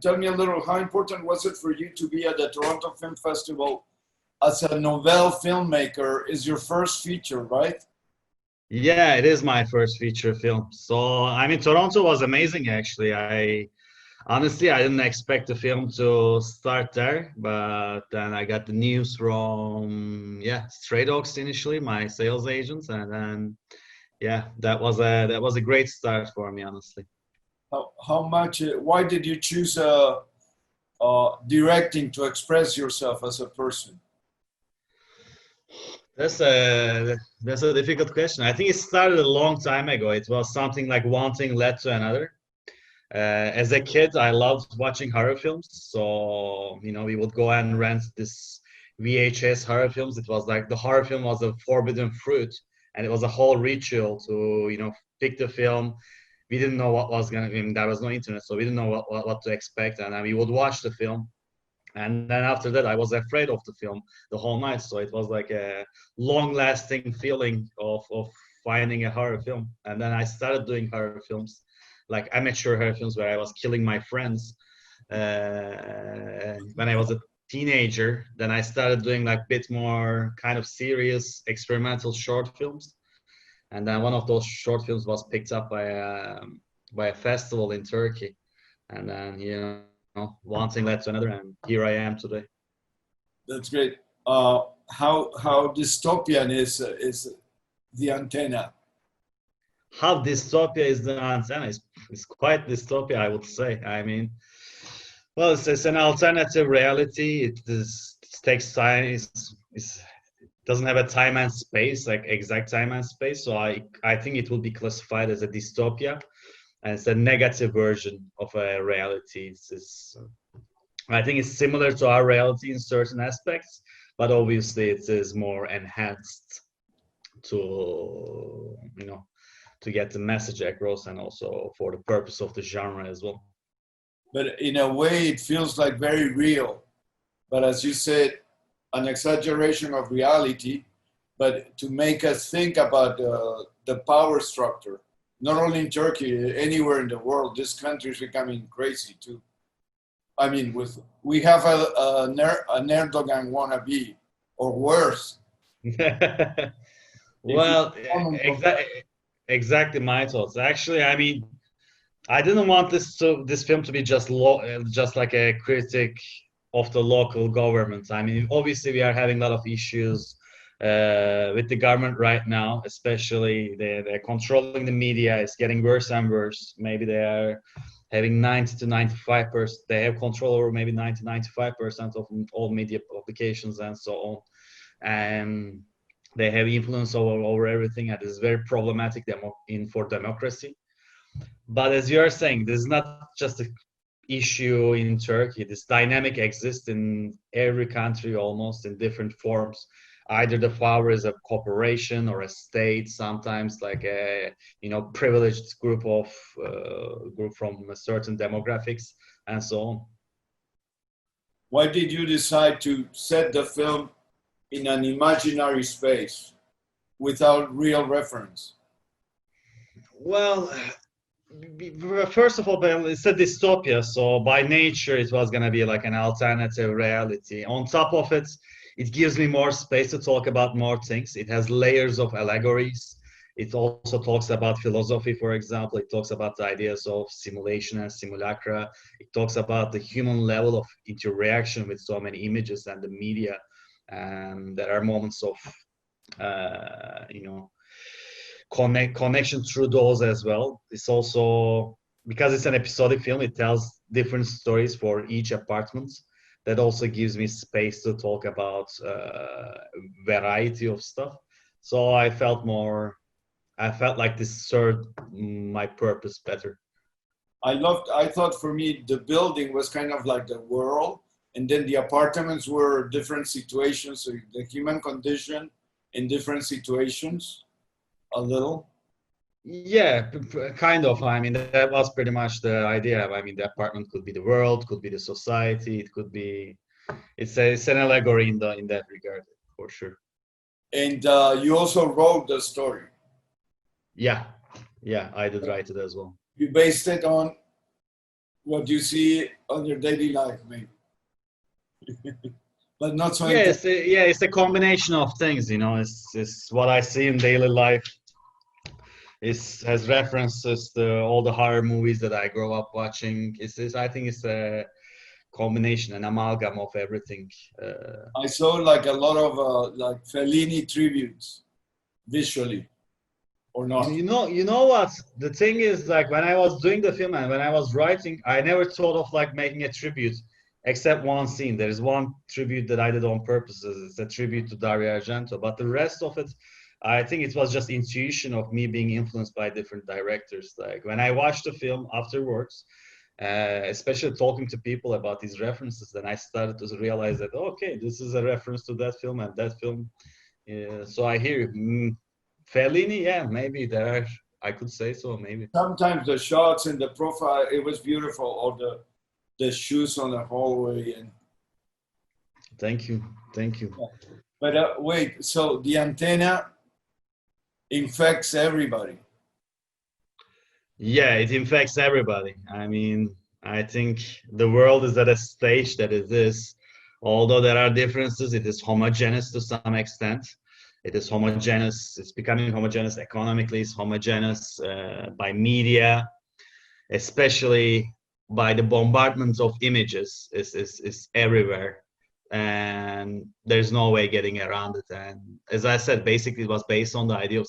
tell me a little, how important was it for you to be at the Toronto Film Festival as a novel filmmaker? Is your first feature, right? Yeah, it is my first feature film. So, I mean, Toronto was amazing actually. I honestly I didn't expect the film to start there, but then I got the news from Stray Dogs initially, my sales agent, and then that was a great start for me, honestly. How much, why did you choose directing to express yourself as a person? That's a difficult question. I think it started a long time ago. It was something like one thing led to another. As a kid, I loved watching horror films. So, we would go and rent this VHS horror films. It was like the horror film was a forbidden fruit, and it was a whole ritual to, pick the film. We didn't know what was gonna. I mean, there was no internet, so we didn't know what to expect, and then we would watch the film. And then after that, I was afraid of the film the whole night. So it was like a long-lasting feeling of finding a horror film. And then I started doing horror films, like amateur horror films, where I was killing my friends. When I was a teenager, then I started doing like a bit more kind of serious experimental short films. And then one of those short films was picked up by a festival in Turkey. And then, one thing led to another, and here I am today. That's great. How dystopian is the antenna? How dystopia is the antenna? It's quite dystopia, I would say. I mean, well, it's an alternative reality. It takes time. It doesn't have a time and space, like exact time and space. So I think it will be classified as a dystopia, and it's a negative version of a reality. I think it's similar to our reality in certain aspects, but obviously it is more enhanced to to get the message across, and also for the purpose of the genre as well. But in a way, it feels like very real. But as you said, an exaggeration of reality, but to make us think about the power structure, not only in Turkey, anywhere in the world. This country is becoming crazy too. I mean, we have an Erdogan wannabe, or worse. If you Well, comment on that. exactly my thoughts. Actually, I mean, I didn't want this film to be just like a critic of the local government. I mean, obviously we are having a lot of issues with the government right now, especially they're controlling the media. It's getting worse and worse. Maybe they are having 90 to 95%. They have control over maybe 90 95% of all media publications and so on. And they have influence over everything, and it's very problematic for democracy. But as you are saying, this is not just an issue in Turkey. This dynamic exists in every country almost in different forms. Either the power is a corporation or a state, sometimes like a privileged group from a certain demographics and so on. Why did you decide to set the film in an imaginary space without real reference? Well, first of all, it's a dystopia, so by nature it was gonna be like an alternative reality. On top of it, it gives me more space to talk about more things. It has layers of allegories. It also talks about philosophy, for example. It talks about the ideas of simulation and simulacra. It talks about the human level of interaction with so many images and the media. And there are moments of, you know, connection through those as well. It's also, because it's an episodic film, it tells different stories for each apartment. That also gives me space to talk about variety of stuff. So I felt like this served my purpose better. I thought for me, the building was kind of like the world, and then the apartments were different situations, so the human condition in different situations, a little. Yeah, kind of. I mean, that was pretty much the idea. I mean, the apartment could be the world, could be the society, it could be. It's an allegory in that regard, for sure. And you also wrote the story. Yeah, yeah, I did write it as well. You based it on what you see on your daily life, maybe, but not so Yeah, intense. it's a combination of things, you know. It's what I see in daily life. It has references to all the horror movies that I grew up watching. I think it's a combination, an amalgam of everything. I saw like a lot of like Fellini tributes visually, or not. You know what? The thing is, like when I was doing the film and when I was writing, I never thought of like making a tribute, except one scene. There is one tribute that I did on purpose. It's a tribute to Dario Argento, but the rest of it, I think it was just intuition of me being influenced by different directors. Like when I watched the film afterwards, especially talking to people about these references, then I started to realize that okay, this is a reference to that film and that film. So I hear Fellini, yeah, maybe there are. I could say so, maybe. Sometimes the shots and the profile, it was beautiful, or the shoes on the hallway. And Thank you, thank you. but wait, so the antenna infects everybody. Yeah, it infects everybody. I mean, I think the world is at a stage that it is, although there are differences, it is homogeneous to some extent. It is homogeneous, it's becoming homogeneous economically, it's homogeneous by media, especially by the bombardment of images is everywhere. And there's no way getting around it. And as I said, basically it was based on the idea of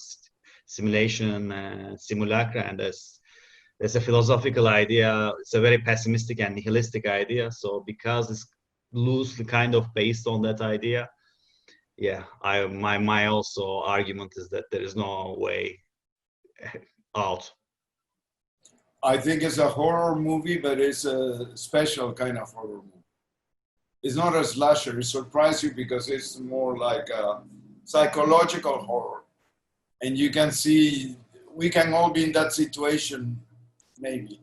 simulation and simulacra, and there's a philosophical idea. It's a very pessimistic and nihilistic idea. So because it's loosely kind of based on that idea, yeah, my also argument is that there is no way out. I think it's a horror movie, but it's a special kind of horror movie. It's not a slasher. It surprises you because it's more like a psychological horror. And you can see, we can all be in that situation, maybe.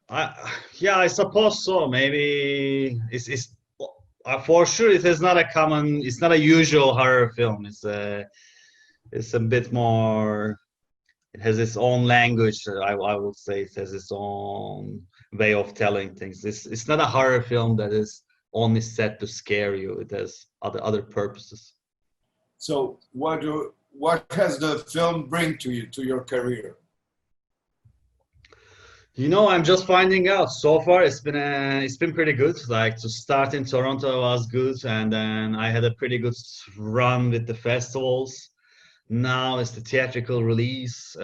Yeah, I suppose so. Maybe it's for sure it is not a common, it's not a usual horror film. It's a bit more. It has its own language. I would say it has its own way of telling things. It's not a horror film that is only set to scare you. It has other purposes. So what has the film bring to you, to your career? You know, I'm just finding out. So far, it's been pretty good. Like to start in Toronto was good, and then I had a pretty good run with the festivals. Now it's the theatrical release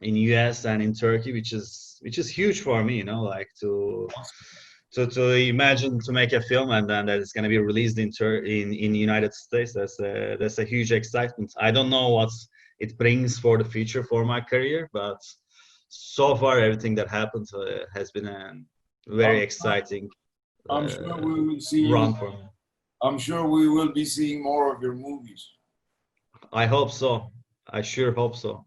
in US and in Turkey, which is huge for me. You know, like to imagine to make a film and then that it's going to be released in United States. That's a huge excitement. I don't know what it brings for the future for my career, but so far everything that happened has been a very exciting I'm sure we will see run for me. I'm sure we will be seeing more of your movies. I hope so. I sure hope so.